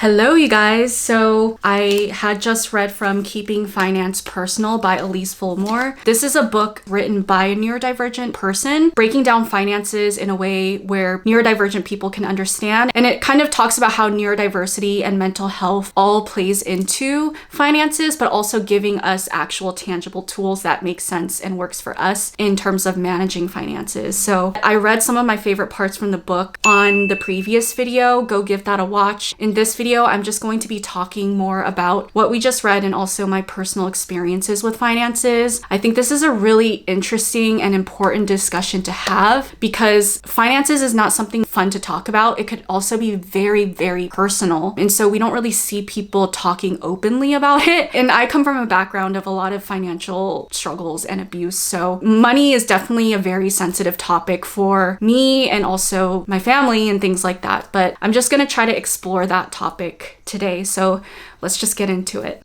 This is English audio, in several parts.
Hello, you guys. So I had just read from Keeping Finance Personal by 𝗪cie_𝗵𝗫. This is a book written by a neurodivergent person, breaking down finances in a way where neurodivergent people can understand. And it kind of talks about how neurodiversity and mental health all plays into finances, but also giving us actual tangible tools that make sense and works for us in terms of managing finances. So I read some of my favorite parts from the book on the previous video. Go give that a watch. In this video, I'm just going to be talking more about what we just read and also my personal experiences with finances. I think this is a really interesting and important discussion to have because finances is not something fun to talk about. It could also be very, very personal. And so we don't really see people talking openly about it. And I come from a background of a lot of financial struggles and abuse. So money is definitely a very sensitive topic for me and also my family and things like that. But I'm just going to try to explore that topic today. So let's just get into it.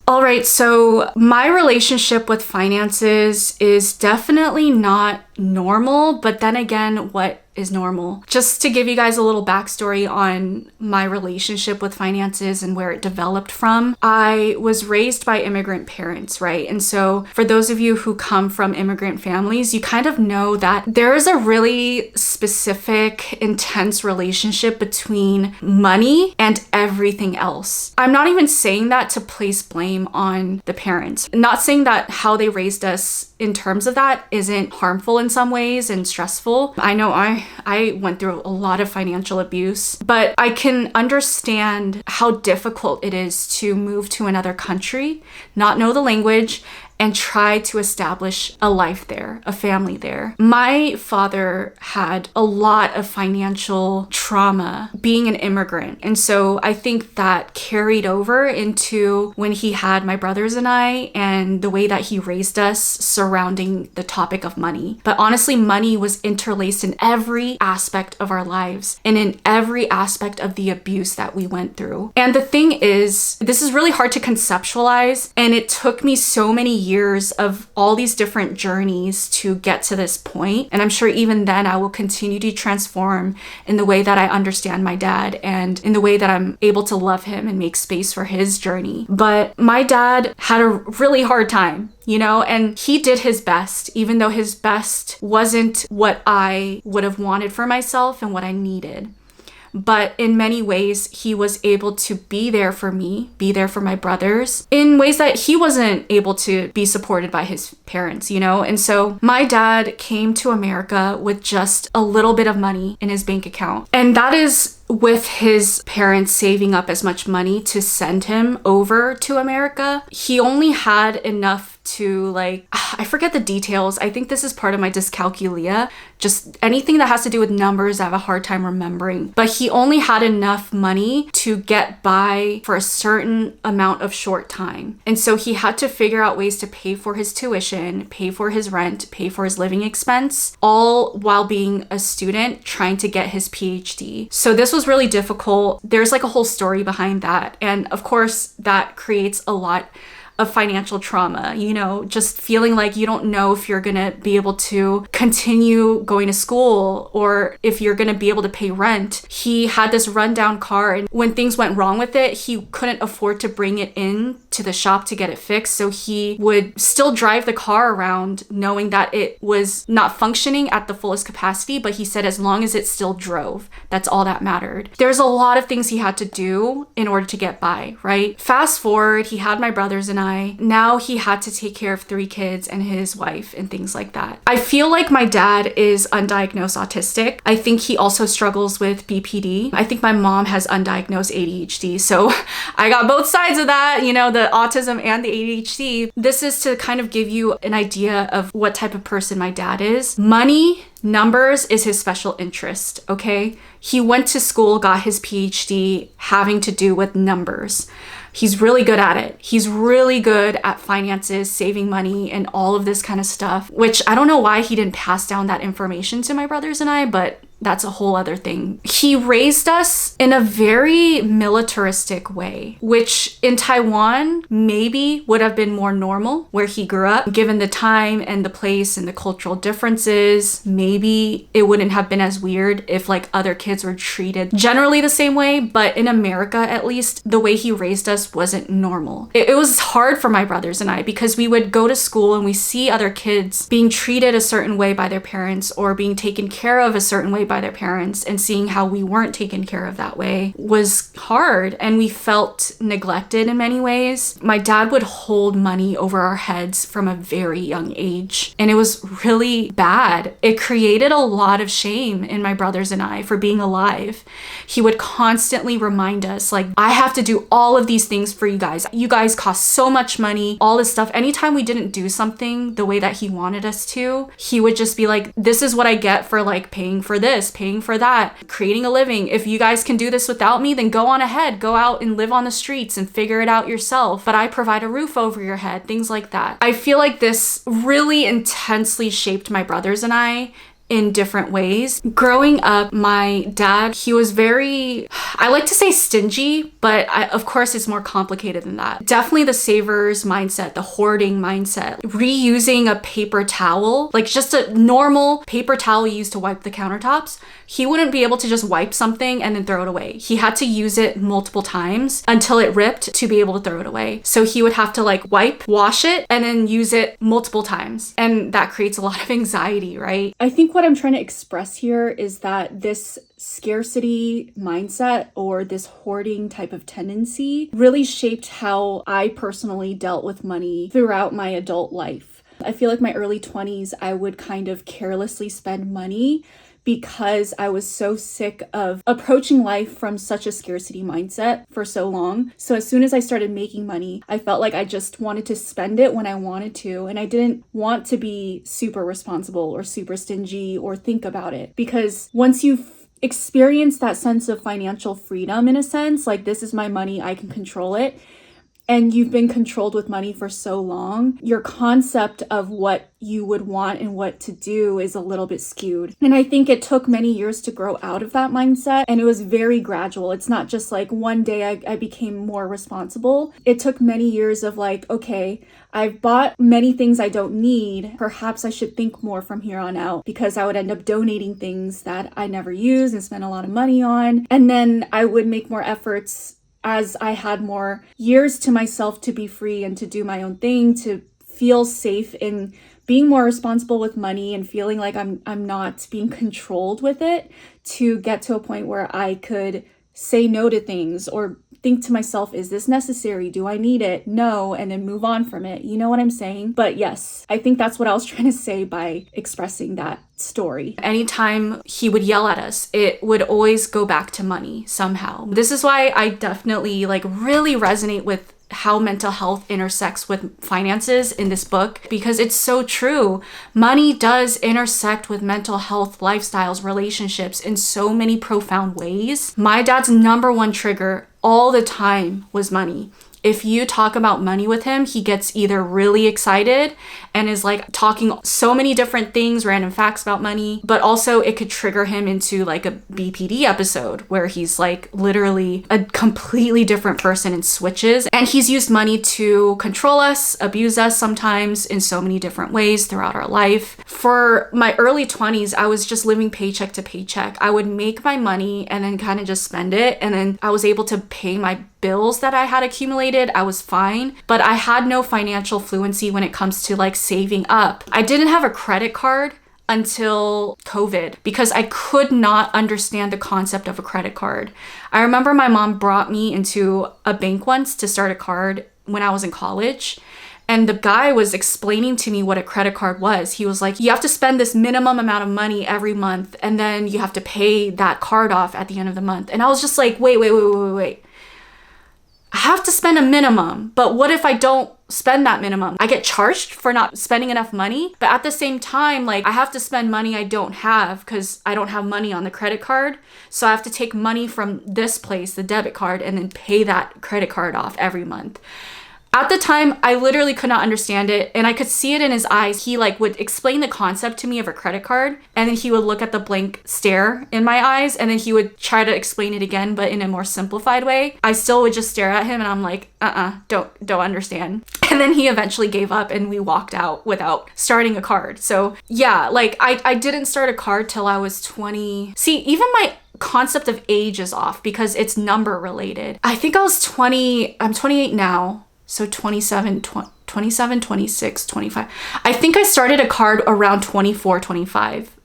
All right, so my relationship with finances is definitely not normal, but then again, what is normal? Just to give you guys a little backstory on my relationship with finances and where it developed from. I was raised by immigrant parents, right? And so for those of you who come from immigrant families, you kind of know that there is a really specific, intense relationship between money and everything else. I'm not even saying that to place blame on the parents. Not saying that how they raised us in terms of that isn't harmful in some ways and stressful. I know I went through a lot of financial abuse, but I can understand how difficult it is to move to another country, not know the language, and try to establish a life there, a family there. My father had a lot of financial trauma being an immigrant. And so I think that carried over into when he had my brothers and I and the way that he raised us surrounding the topic of money. But honestly, money was interlaced in every aspect of our lives and in every aspect of the abuse that we went through. And the thing is, this is really hard to conceptualize, and it took me so many years of all these different journeys to get to this point. And I'm sure even then I will continue to transform in the way that I understand my dad and in the way that I'm able to love him and make space for his journey. But my dad had a really hard time, you know, and he did his best, even though his best wasn't what I would have wanted for myself and what I needed. But in many ways, he was able to be there for me, be there for my brothers in ways that he wasn't able to be supported by his parents, you know? And so my dad came to America with just a little bit of money in his bank account. And that is with his parents saving up as much money to send him over to America. He only had enough to I forget the details. I think this is part of my dyscalculia. Just anything that has to do with numbers, I have a hard time remembering. But he only had enough money to get by for a certain amount of short time. And so he had to figure out ways to pay for his tuition, pay for his rent, pay for his living expense, all while being a student trying to get his PhD. So this was really difficult. There's a whole story behind that. And of course, that creates a lot of financial trauma, you know, just feeling like you don't know if you're gonna be able to continue going to school or if you're gonna be able to pay rent. He had this rundown car, and when things went wrong with it, he couldn't afford to bring it in to the shop to get it fixed. So he would still drive the car around knowing that it was not functioning at the fullest capacity, but he said as long as it still drove, that's all that mattered. There's a lot of things he had to do in order to get by, right? Fast forward, he had my brothers and I. Now he had to take care of 3 kids and his wife and things like that. I feel like my dad is undiagnosed autistic. I think he also struggles with BPD. I think my mom has undiagnosed ADHD. So I got both sides of that, you know, the autism and the ADHD. This is to kind of give you an idea of what type of person my dad is. Money, numbers is his special interest, okay? He went to school, got his PhD having to do with numbers. He's really good at it. He's really good at finances, saving money, and all of this kind of stuff, which I don't know why he didn't pass down that information to my brothers and I, but that's a whole other thing. He raised us in a very militaristic way, which in Taiwan maybe would have been more normal where he grew up. Given the time and the place and the cultural differences, maybe it wouldn't have been as weird if like other kids were treated generally the same way. But in America, at least, the way he raised us wasn't normal. It was hard for my brothers and I because we would go to school and we see other kids being treated a certain way by their parents or being taken care of a certain way by their parents, and seeing how we weren't taken care of that way was hard, and we felt neglected in many ways. My dad would hold money over our heads from a very young age, and it was really bad. It created a lot of shame in my brothers and I for being alive. He would constantly remind us, like, I have to do all of these things for you guys. You guys cost so much money, all this stuff. Anytime we didn't do something the way that he wanted us to, he would just be like, this is what I get for like paying for this, paying for that, creating a living. If you guys can do this without me, then go on ahead, go out and live on the streets and figure it out yourself. But I provide a roof over your head, things like that. I feel like this really intensely shaped my brothers and I in different ways. Growing up, my dad, he was very, I like to say stingy, but of course it's more complicated than that. Definitely the savers mindset, the hoarding mindset, reusing a paper towel, like just a normal paper towel used to wipe the countertops. He wouldn't be able to just wipe something and then throw it away. He had to use it multiple times until it ripped to be able to throw it away. So he would have to like wipe, wash it, and then use it multiple times. And that creates a lot of anxiety, right? I think what I'm trying to express here is that this scarcity mindset or this hoarding type of tendency really shaped how I personally dealt with money throughout my adult life. I feel like my early 20s, I would kind of carelessly spend money because I was so sick of approaching life from such a scarcity mindset for so long. So as soon as I started making money, I felt like I just wanted to spend it when I wanted to. And I didn't want to be super responsible or super stingy or think about it. Because once you've experienced that sense of financial freedom, in a sense, like this is my money, I can control it, and you've been controlled with money for so long, your concept of what you would want and what to do is a little bit skewed. And I think it took many years to grow out of that mindset, and it was very gradual. It's not just like one day I became more responsible. It took many years of like, okay, I've bought many things I don't need. Perhaps I should think more from here on out, because I would end up donating things that I never use and spend a lot of money on. And then I would make more efforts as I had more years to myself to be free and to do my own thing, to feel safe in being more responsible with money and feeling like I'm not being controlled with it, to get to a point where I could say no to things or think to myself, is this necessary? Do I need it? No, and then move on from it. You know what I'm saying? But yes, I think that's what I was trying to say by expressing that story. Anytime he would yell at us, it would always go back to money somehow. This is why I definitely like really resonate with how mental health intersects with finances in this book, because it's so true. Money does intersect with mental health, lifestyles, relationships in so many profound ways. My dad's number one trigger all the time was money. If you talk about money with him, he gets either really excited and is like talking so many different things, random facts about money, but also it could trigger him into like a BPD episode where he's like literally a completely different person and switches. And he's used money to control us, abuse us sometimes in so many different ways throughout our life. For my early 20s, I was just living paycheck to paycheck. I would make my money and then kind of just spend it. And then I was able to pay my bills that I had accumulated. I was fine, but I had no financial fluency when it comes to like saving up. I didn't have a credit card until COVID because I could not understand the concept of a credit card. I remember my mom brought me into a bank once to start a card when I was in college. And the guy was explaining to me what a credit card was. He was like, you have to spend this minimum amount of money every month, and then you have to pay that card off at the end of the month. And I was just like, wait. I have to spend a minimum, but what if I don't spend that minimum? I get charged for not spending enough money, but at the same time, like I have to spend money I don't have because I don't have money on the credit card. So I have to take money from this place, the debit card, and then pay that credit card off every month. At the time, I literally could not understand it, and I could see it in his eyes. He like would explain the concept to me of a credit card, and then he would look at the blank stare in my eyes, and then he would try to explain it again, but in a more simplified way. I still would just stare at him, and I'm like, don't understand. And then he eventually gave up, and we walked out without starting a card. So yeah, like I didn't start a card till I was 20. See, even my concept of age is off because it's number related. I think I was 20, I'm 28 now. So 27, 26, 25. I think I started a card around 24, 25,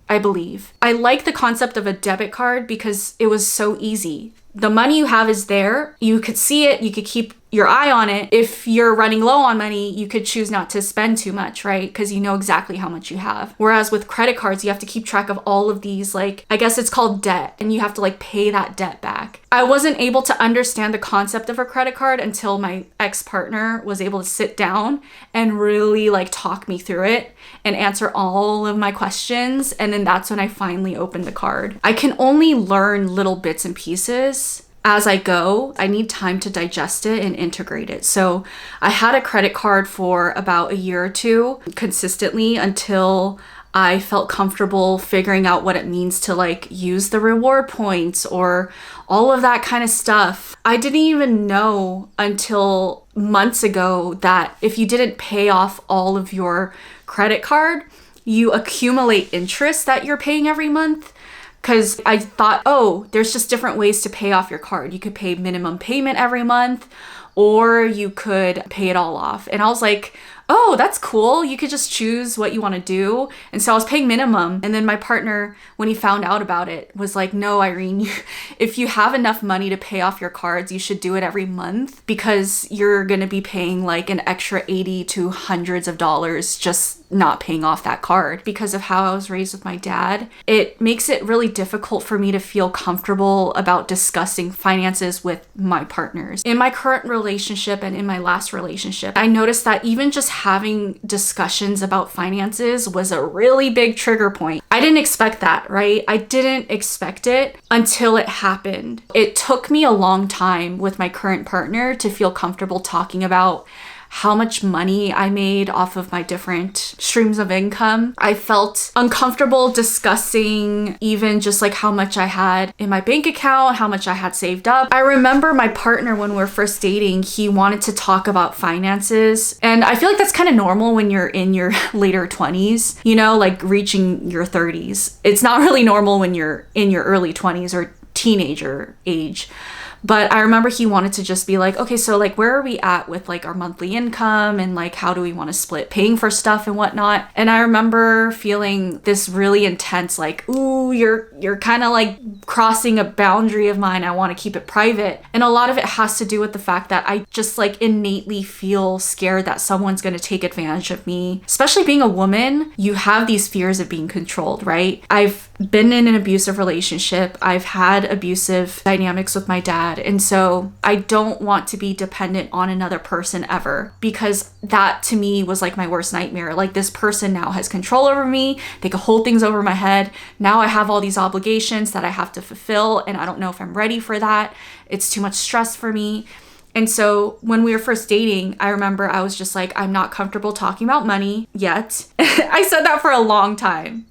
I believe. I like the concept of a debit card because it was so easy. The money you have is there. You could see it. You could keep your eye on it. If you're running low on money, you could choose not to spend too much, right? Because you know exactly how much you have. Whereas with credit cards, you have to keep track of all of these, like, I guess it's called debt, and you have to like pay that debt back. I wasn't able to understand the concept of a credit card until my ex-partner was able to sit down and really like talk me through it and answer all of my questions. And then that's when I finally opened the card. I can only learn little bits and pieces as I go. I need time to digest it and integrate it. So I had a credit card for about a year or two consistently until I felt comfortable figuring out what it means to like use the reward points or all of that kind of stuff. I didn't even know until months ago that if you didn't pay off all of your credit card, you accumulate interest that you're paying every month. Because I thought, oh, there's just different ways to pay off your card. You could pay minimum payment every month, or you could pay it all off. And I was like, oh, that's cool. You could just choose what you want to do. And so I was paying minimum. And then my partner, when he found out about it, was like, no, Irene, if you have enough money to pay off your cards, you should do it every month because you're going to be paying like an extra 80 to hundreds of dollars just not paying off that card. Because of how I was raised with my dad, it makes it really difficult for me to feel comfortable about discussing finances with my partners. In my current relationship and in my last relationship, I noticed that even just having discussions about finances was a really big trigger point. I didn't expect that, right? I didn't expect it until it happened. It took me a long time with my current partner to feel comfortable talking about how much money I made off of my different streams of income. I felt uncomfortable discussing even just like how much I had in my bank account, how much I had saved up. I remember my partner when we were first dating, he wanted to talk about finances. And I feel like that's kind of normal when you're in your later 20s, you know, like reaching your 30s. It's not really normal when you're in your early 20s or teenager age. But I remember he wanted to just be like, okay, so like, where are we at with like our monthly income and like, how do we want to split paying for stuff and whatnot? And I remember feeling this really intense, like, ooh, you're kind of like crossing a boundary of mine. I want to keep it private. And a lot of it has to do with the fact that I just like innately feel scared that someone's going to take advantage of me. Especially being a woman, you have these fears of being controlled, right? I've been in an abusive relationship. I've had abusive dynamics with my dad. And so I don't want to be dependent on another person ever, because that to me was like my worst nightmare. Like, this person now has control over me. They can hold things over my head. Now I have all these obligations that I have to fulfill, and I don't know if I'm ready for that. It's too much stress for me. And so when we were first dating, I remember I was just like, I'm not comfortable talking about money yet. I said that for a long time.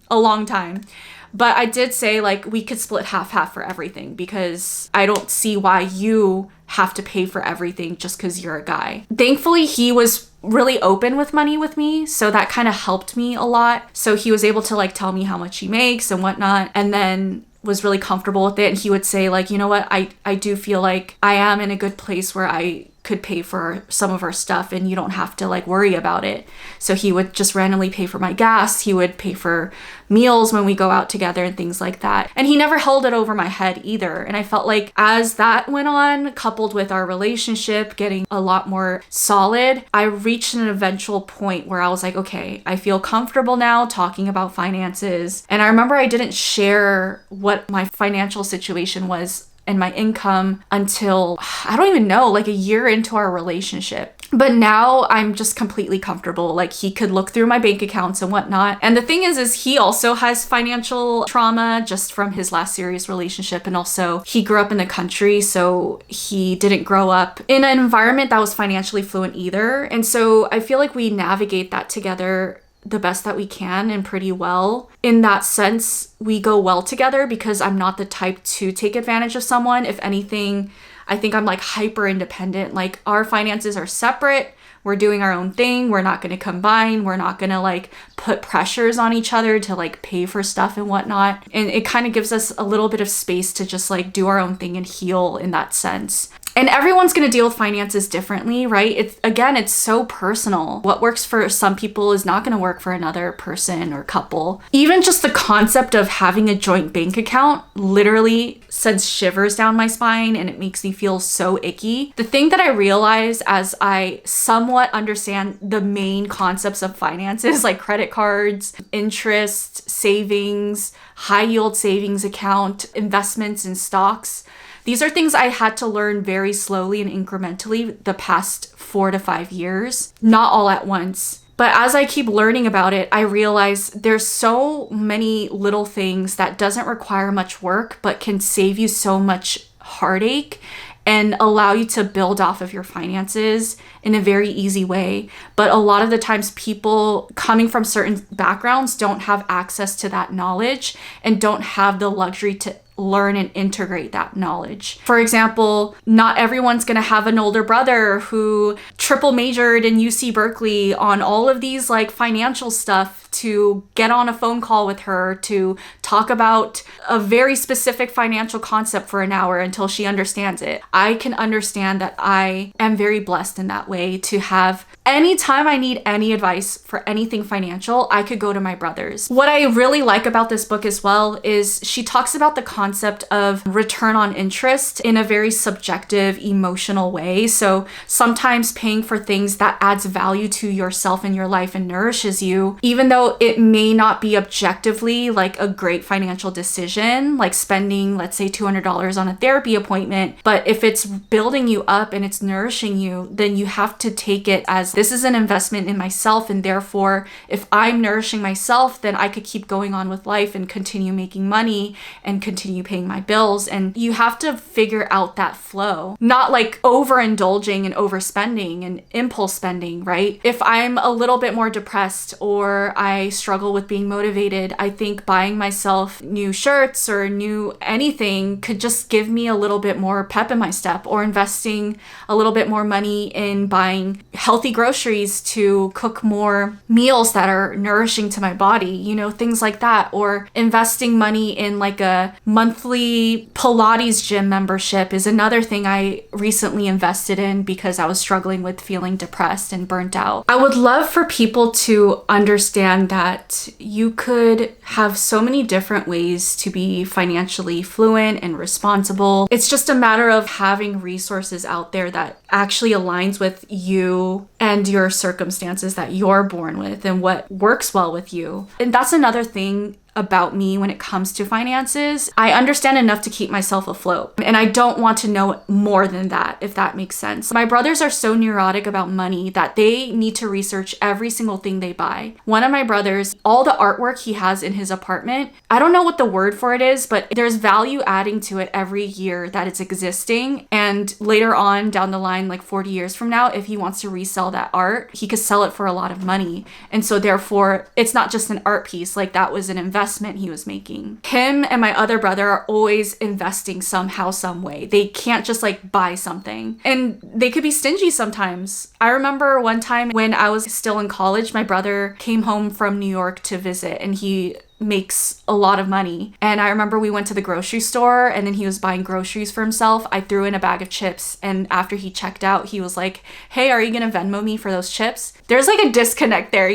But I did say like we could split half for everything, because I don't see why you have to pay for everything just because you're a guy. Thankfully, he was really open with money with me, so that kind of helped me a lot. So he was able to like tell me how much he makes and whatnot, and then was really comfortable with it. And he would say like, you know what, I do feel like I am in a good place where I could pay for some of our stuff and you don't have to like worry about it. So he would just randomly pay for my gas. He would pay for meals when we go out together and things like that. And he never held it over my head either. And I felt like as that went on, coupled with our relationship getting a lot more solid, I reached an eventual point where I was like, okay, I feel comfortable now talking about finances. And I remember I didn't share what my financial situation was and my income until, I don't even know, like a year into our relationship. But now I'm just completely comfortable. Like, he could look through my bank accounts and whatnot. And the thing is he also has financial trauma just from his last serious relationship. And also he grew up in the country, so he didn't grow up in an environment that was financially fluent either. And so I feel like we navigate that together the best that we can and pretty well. In that sense, we go well together because I'm not the type to take advantage of someone. If anything, I think I'm like hyper independent. Like, our finances are separate. We're doing our own thing. We're not going to combine. We're not going to like put pressures on each other to like pay for stuff and whatnot. And it kind of gives us a little bit of space to just like do our own thing and heal in that sense. And everyone's going to deal with finances differently, right? It's so personal. What works for some people is not going to work for another person or couple. Even just the concept of having a joint bank account literally sends shivers down my spine, and it makes me feel so icky. The thing that I realize as I somewhat understand the main concepts of finances, like credit cards, interest, savings, high yield savings account, investments in stocks, these are things I had to learn very slowly and incrementally the past 4 to 5 years, not all at once. But as I keep learning about it, I realize there's so many little things that doesn't require much work, but can save you so much heartache and allow you to build off of your finances in a very easy way. But a lot of the times people coming from certain backgrounds don't have access to that knowledge and don't have the luxury to learn and integrate that knowledge. For example, not everyone's going to have an older brother who triple majored in UC Berkeley on all of these like financial stuff to get on a phone call with her to talk about a very specific financial concept for an hour until she understands it. I can understand that I am very blessed in that way to have anytime I need any advice for anything financial, I could go to my brothers. What I really like about this book as well is she talks about the concept of return on interest in a very subjective, emotional way. So sometimes paying for things that adds value to yourself and your life and nourishes you, even though it may not be objectively like a great financial decision, like spending, let's say $200 on a therapy appointment. But if it's building you up and it's nourishing you, then you have to take it as this is an investment in myself. And therefore, if I'm nourishing myself, then I could keep going on with life and continue making money and continue paying my bills. And you have to figure out that flow, not like overindulging and overspending and impulse spending, right? If I'm a little bit more depressed or I struggle with being motivated, I think buying myself new shirts or new anything could just give me a little bit more pep in my step, or investing a little bit more money in buying healthy groceries to cook more meals that are nourishing to my body, things like that, or investing money in like a monthly Pilates gym membership is another thing I recently invested in because I was struggling with feeling depressed and burnt out. I would love for people to understand that you could have so many different ways to be financially fluent and responsible. It's just a matter of having resources out there that actually aligns with you and your circumstances that you're born with and what works well with you. And that's another thing about me when it comes to finances. I understand enough to keep myself afloat, and I don't want to know more than that, if that makes sense. My brothers are so neurotic about money that they need to research every single thing they buy. One of my brothers, all the artwork he has in his apartment, I don't know what the word for it is, but there's value adding to it every year that it's existing. And later on down the line, like 40 years from now, if he wants to resell that art, he could sell it for a lot of money. And so therefore, it's not just an art piece, like that was an investment he was making. Him and my other brother are always investing somehow, some way. They can't just like buy something, and they could be stingy sometimes. I remember one time when I was still in college, my brother came home from New York to visit, and he makes a lot of money. And I remember we went to the grocery store, and then he was buying groceries for himself. I threw in a bag of chips, and after he checked out, he was like, "Hey, are you gonna Venmo me for those chips?" There's like a disconnect there,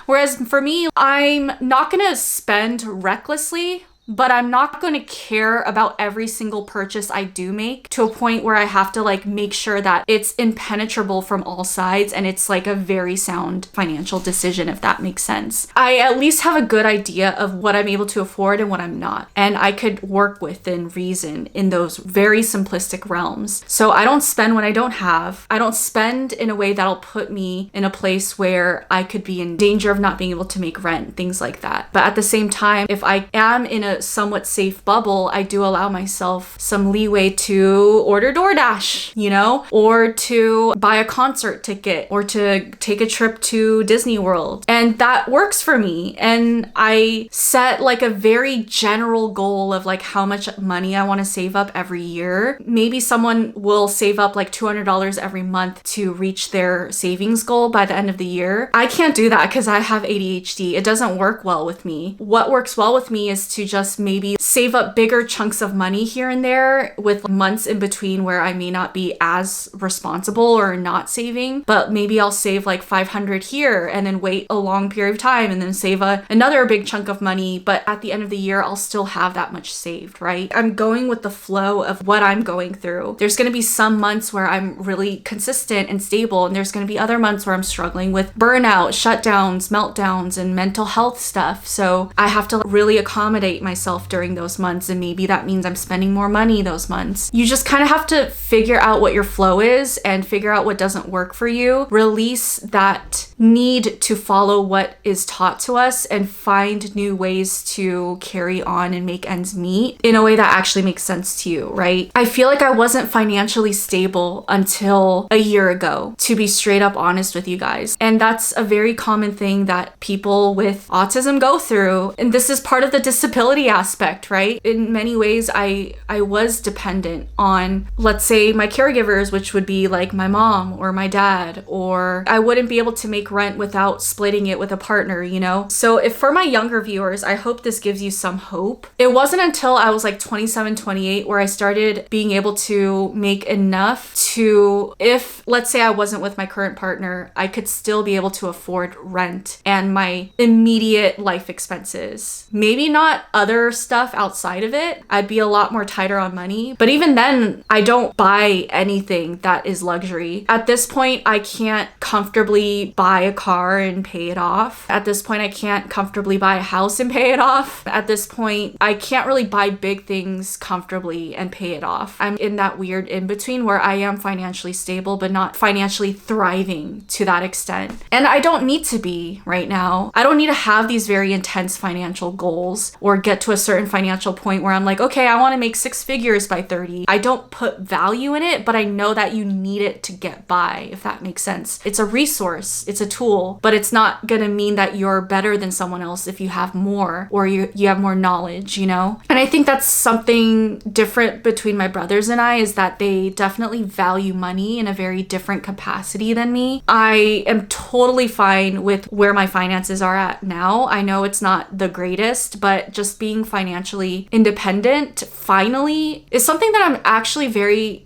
Whereas for me, I'm not gonna spend recklessly, but I'm not going to care about every single purchase I do make to a point where I have to like make sure that it's impenetrable from all sides and it's like a very sound financial decision, if that makes sense. I at least have a good idea of what I'm able to afford and what I'm not, and I could work within reason in those very simplistic realms. So I don't spend when I don't have. I don't spend in a way that'll put me in a place where I could be in danger of not being able to make rent, things like that. But at the same time, if I am in a somewhat safe bubble, I do allow myself some leeway to order DoorDash, you know, or to buy a concert ticket, or to take a trip to Disney World. And that works for me. And I set like a very general goal of like how much money I want to save up every year. Maybe someone will save up like $200 every month to reach their savings goal by the end of the year. I can't do that because I have ADHD. It doesn't work well with me. What works well with me is to just maybe save up bigger chunks of money here and there with months in between where I may not be as responsible or not saving, but maybe I'll save like $500 here and then wait a long period of time and then save another big chunk of money. But at the end of the year, I'll still have that much saved, right? I'm going with the flow of what I'm going through. There's going to be some months where I'm really consistent and stable, and there's going to be other months where I'm struggling with burnout, shutdowns, meltdowns, and mental health stuff. So I have to really accommodate myself during those months, and maybe that means I'm spending more money those months. You just kind of have to figure out what your flow is and figure out what doesn't work for you. Release that need to follow what is taught to us and find new ways to carry on and make ends meet in a way that actually makes sense to you, right? I feel like I wasn't financially stable until a year ago, to be straight up honest with you guys. And that's a very common thing that people with autism go through. And this is part of the disability aspect, right? In many ways, I was dependent on, let's say, my caregivers, which would be like my mom or my dad, or I wouldn't be able to make rent without splitting it with a partner, you know? So if for my younger viewers, I hope this gives you some hope. It wasn't until I was like 27, 28 where I started being able to make enough to, if let's say I wasn't with my current partner, I could still be able to afford rent and my immediate life expenses. Maybe not other stuff outside of it. I'd be a lot more tighter on money. But even then, I don't buy anything that is luxury. At this point, I can't comfortably buy a car and pay it off. At this point, I can't comfortably buy a house and pay it off. At this point, I can't really buy big things comfortably and pay it off. I'm in that weird in-between where I am financially stable, but not financially thriving to that extent. And I don't need to be right now. I don't need to have these very intense financial goals or get to a certain financial point where I'm like, okay, I want to make 6 figures by 30. I don't put value in it, but I know that you need it to get by, if that makes sense. It's a resource, it's a tool, but it's not gonna mean that you're better than someone else if you have more or you have more knowledge, you know? And I think that's something different between my brothers and I, is that they definitely value money in a very different capacity than me. I am totally fine with where my finances are at now. I know it's not the greatest, but just being financially independent finally is something that I'm actually very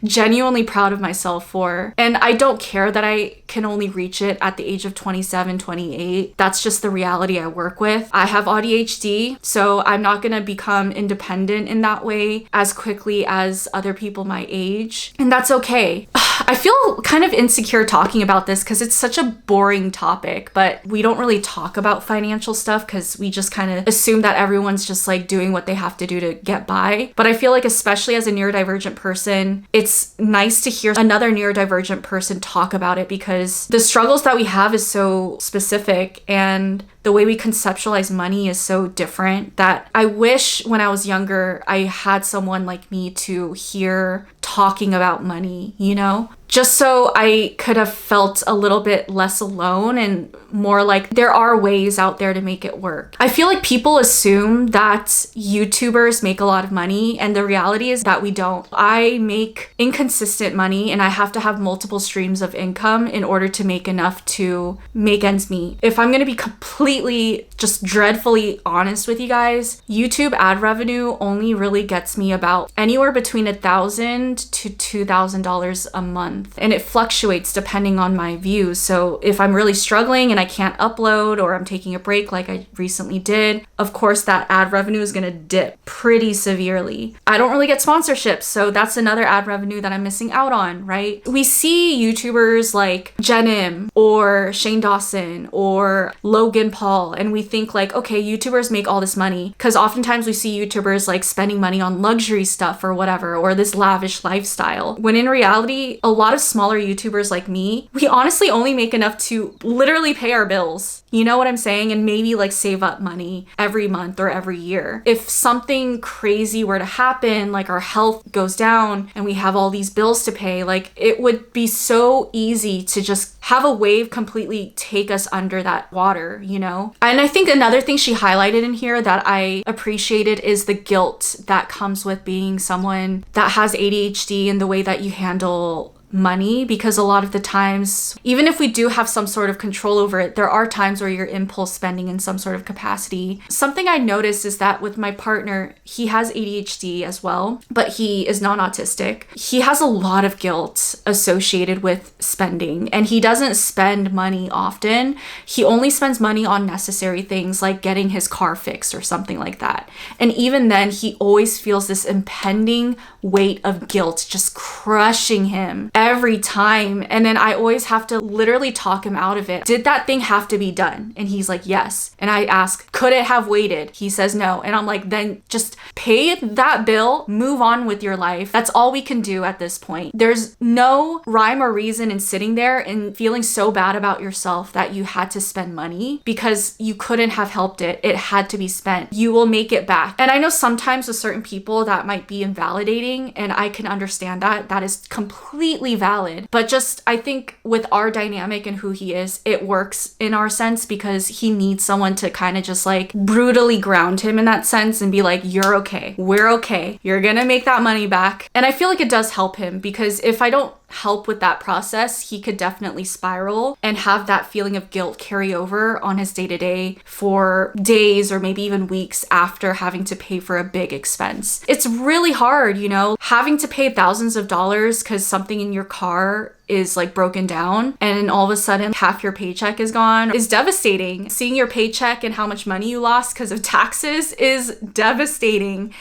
genuinely proud of myself for. And I don't care that I can only reach it at the age of 27, 28. That's just the reality I work with. I have AuDHD, so I'm not gonna become independent in that way as quickly as other people my age. And that's okay. I feel kind of insecure talking about this because it's such a boring topic, but we don't really talk about financial stuff because we just kind of assume that everyone's just like doing what they have to do to get by. But I feel like, especially as a neurodivergent person, it's nice to hear another neurodivergent person talk about it, because the struggles that we have is so specific and the way we conceptualize money is so different that I wish when I was younger, I had someone like me to hear talking about money, you know? Just so I could have felt a little bit less alone and more like there are ways out there to make it work. I feel like people assume that YouTubers make a lot of money, and the reality is that we don't. I make inconsistent money and I have to have multiple streams of income in order to make enough to make ends meet. If I'm gonna be completely just dreadfully honest with you guys, YouTube ad revenue only really gets me about anywhere between $1,000 to $2,000 a month. month, and it fluctuates depending on my views. So if I'm really struggling and I can't upload, or I'm taking a break like I recently did, of course that ad revenue is gonna dip pretty severely. I don't really get sponsorships, so that's another ad revenue that I'm missing out on, right? We see YouTubers like Jen or Shane Dawson or Logan Paul, and we think like, okay, YouTubers make all this money, because oftentimes we see YouTubers like spending money on luxury stuff or whatever, or this lavish lifestyle, when in reality, a lot of smaller YouTubers like me, we honestly only make enough to literally pay our bills. You know what I'm saying? And maybe like save up money every month or every year. If something crazy were to happen, like our health goes down and we have all these bills to pay, like it would be so easy to just have a wave completely take us under that water, you know? And I think another thing she highlighted in here that I appreciated is the guilt that comes with being someone that has ADHD and the way that you handle money, because a lot of the times, even if we do have some sort of control over it, there are times where you're impulse spending in some sort of capacity. Something I noticed is that with my partner, he has ADHD as well, but he is non-autistic. He has a lot of guilt associated with spending, and he doesn't spend money often. He only spends money on necessary things like getting his car fixed or something like that. And even then, he always feels this impending weight of guilt just crushing him every time. And then I always have to literally talk him out of it. Did that thing have to be done? And he's like, yes. And I ask, could it have waited? He says no. And I'm like, then just pay that bill, move on with your life. That's all we can do at this point. There's no rhyme or reason in sitting there and feeling so bad about yourself that you had to spend money, because you couldn't have helped it. It had to be spent. You will make it back. And I know sometimes with certain people that might be invalidating, and I can understand that. That is completely valid. But just, I think with our dynamic and who he is, it works in our sense, because he needs someone to kind of just like brutally ground him in that sense and be like, you're okay. We're okay. You're gonna make that money back. And I feel like it does help him, because if I don't help with that process, he could definitely spiral and have that feeling of guilt carry over on his day-to-day for days or maybe even weeks after having to pay for a big expense. It's really hard, you know, having to pay thousands of dollars because something in your car is like broken down, and then all of a sudden half your paycheck is gone, is devastating. Seeing your paycheck and how much money you lost because of taxes is devastating.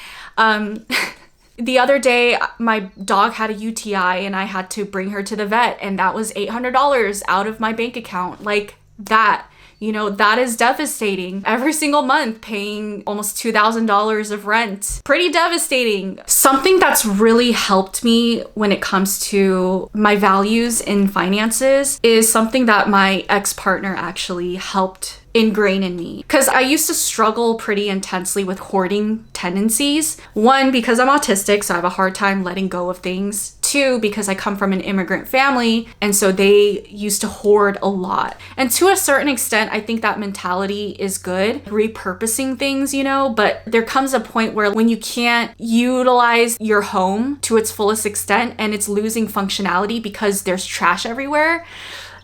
The other day, my dog had a UTI and I had to bring her to the vet, and that was $800 out of my bank account. Like that, you know, that is devastating. Every single month paying almost $2,000 of rent. Pretty devastating. Something that's really helped me when it comes to my values in finances is something that my ex-partner actually helped ingrain in me, because I used to struggle pretty intensely with hoarding tendencies. One, because I'm autistic, so I have a hard time letting go of things. Two, because I come from an immigrant family, and so they used to hoard a lot. And to a certain extent, I think that mentality is good, repurposing things, you know, but there comes a point where when you can't utilize your home to its fullest extent and it's losing functionality because there's trash everywhere,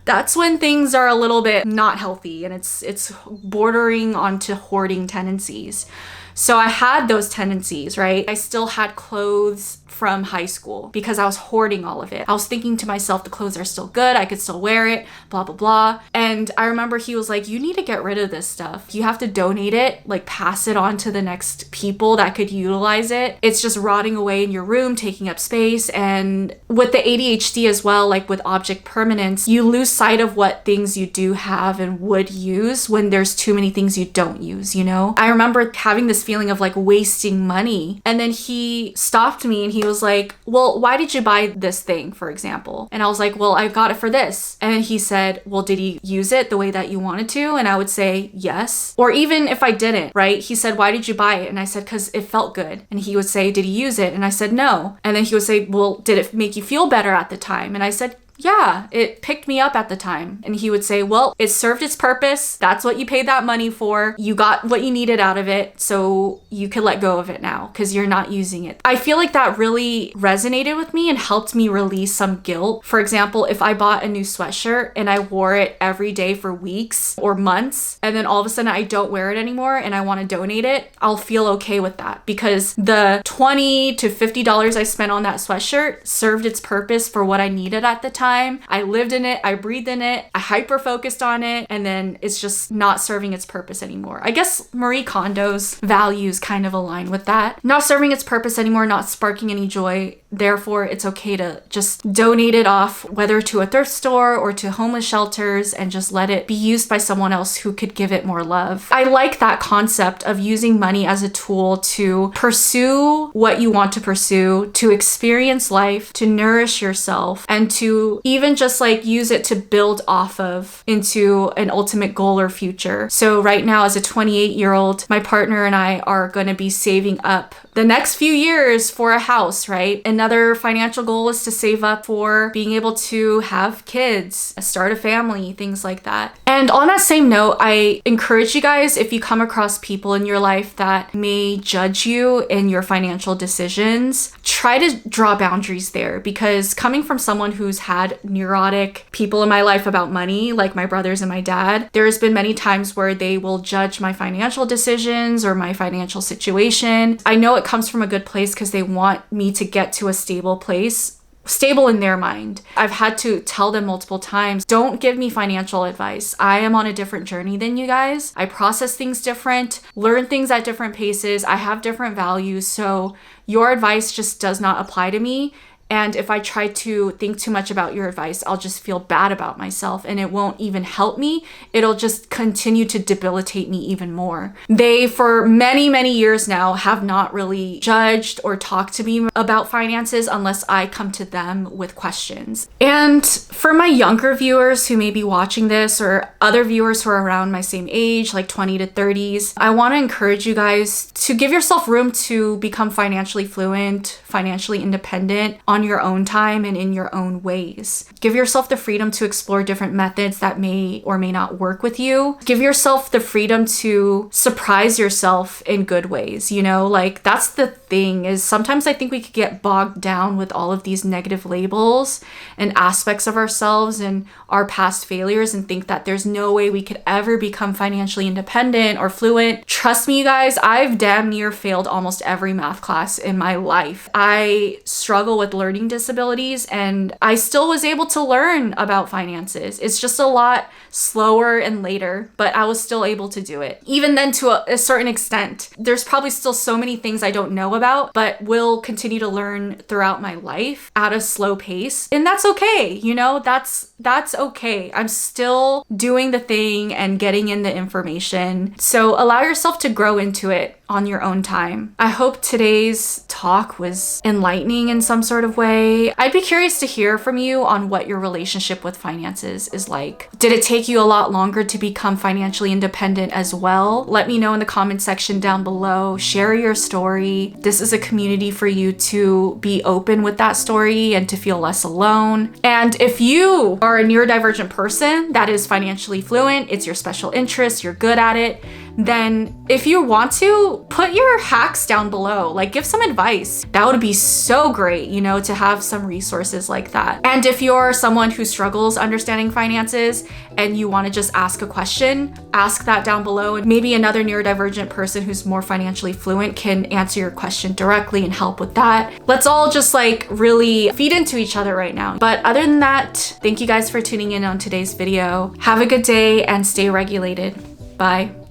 that's when things are a little bit not healthy, and it's bordering onto hoarding tendencies. So I had those tendencies, right? I still had clothes from high school because I was hoarding all of it. I was thinking to myself, the clothes are still good, I could still wear it, blah, blah, blah. And I remember he was like, you need to get rid of this stuff. You have to donate it, like pass it on to the next people that could utilize it. It's just rotting away in your room, taking up space. And with the ADHD as well, like with object permanence, you lose sight of what things you do have and would use when there's too many things you don't use, you know? I remember having this feeling of like wasting money. And then he stopped me and he was like, well, why did you buy this thing, for example? And I was like, well, I got it for this. And he said, well, did you use it the way that you wanted to? And I would say, yes. Or even if I didn't, right? He said, why did you buy it? And I said, because it felt good. And he would say, did you use it? And I said, no. And then he would say, well, did it make you feel better at the time? And I said, yeah, it picked me up at the time. And he would say, well, it served its purpose. That's what you paid that money for. You got what you needed out of it. So you can let go of it now because you're not using it. I feel like that really resonated with me and helped me release some guilt. For example, if I bought a new sweatshirt and I wore it every day for weeks or months, and then all of a sudden I don't wear it anymore and I want to donate it, I'll feel okay with that because the $20 to $50 I spent on that sweatshirt served its purpose for what I needed at the time. I lived in it, I breathed in it, I hyper focused on it, and then it's just not serving its purpose anymore. I guess Marie Kondo's values kind of align with that. Not serving its purpose anymore, not sparking any joy. Therefore, it's okay to just donate it off, whether to a thrift store or to homeless shelters, and just let it be used by someone else who could give it more love. I like that concept of using money as a tool to pursue what you want to pursue, to experience life, to nourish yourself, and to even just like use it to build off of into an ultimate goal or future. So right now, as a 28-year-old, my partner and I are going to be saving up the next few years for a house, right? Another financial goal is to save up for being able to have kids, start a family, things like that. And on that same note, I encourage you guys, if you come across people in your life that may judge you in your financial decisions, try to draw boundaries there, because coming from someone who's had neurotic people in my life about money, like my brothers and my dad, there's been many times where they will judge my financial decisions or my financial situation. I know it comes from a good place because they want me to get to a stable place, stable in their mind. I've had to tell them multiple times, don't give me financial advice. I am on a different journey than you guys. I process things different, learn things at different paces. I have different values. So your advice just does not apply to me. And if I try to think too much about your advice, I'll just feel bad about myself and it won't even help me. It'll just continue to debilitate me even more. They, for many, many years now, have not really judged or talked to me about finances unless I come to them with questions. And for my younger viewers who may be watching this, or other viewers who are around my same age, like 20 to 30s, I want to encourage you guys to give yourself room to become financially fluent, financially independent on your own time and in your own ways. Give yourself the freedom to explore different methods that may or may not work with you. Give yourself the freedom to surprise yourself in good ways. You know, like that's the thing, is sometimes I think we could get bogged down with all of these negative labels and aspects of ourselves and our past failures and think that there's no way we could ever become financially independent or fluent. Trust me, you guys, I've damn near failed almost every math class in my life. I struggle with learning disabilities and I still was able to learn about finances. It's just a lot slower and later, but I was still able to do it. Even then, to a certain extent, there's probably still so many things I don't know about, but will continue to learn throughout my life at a slow pace. And that's okay. You know, that's okay. I'm still doing the thing and getting in the information. So allow yourself to grow into it on your own time. I hope today's talk was enlightening in some sort of way. I'd be curious to hear from you on what your relationship with finances is like. Did it take you a lot longer to become financially independent as well? Let me know in the comment section down below. Share your story. This is a community for you to be open with that story and to feel less alone. And if you are a neurodivergent person that is financially fluent, it's your special interest, you're good at it, then if you want to, put your hacks down below, like give some advice. That would be so great, you know, to have some resources like that. And if you're someone who struggles understanding finances and you want to just ask a question, ask that down below, and maybe another neurodivergent person who's more financially fluent can answer your question directly and help with that. Let's all just like really feed into each other right now. But other than that, thank you guys for tuning in on today's video. Have a good day and stay regulated. Bye.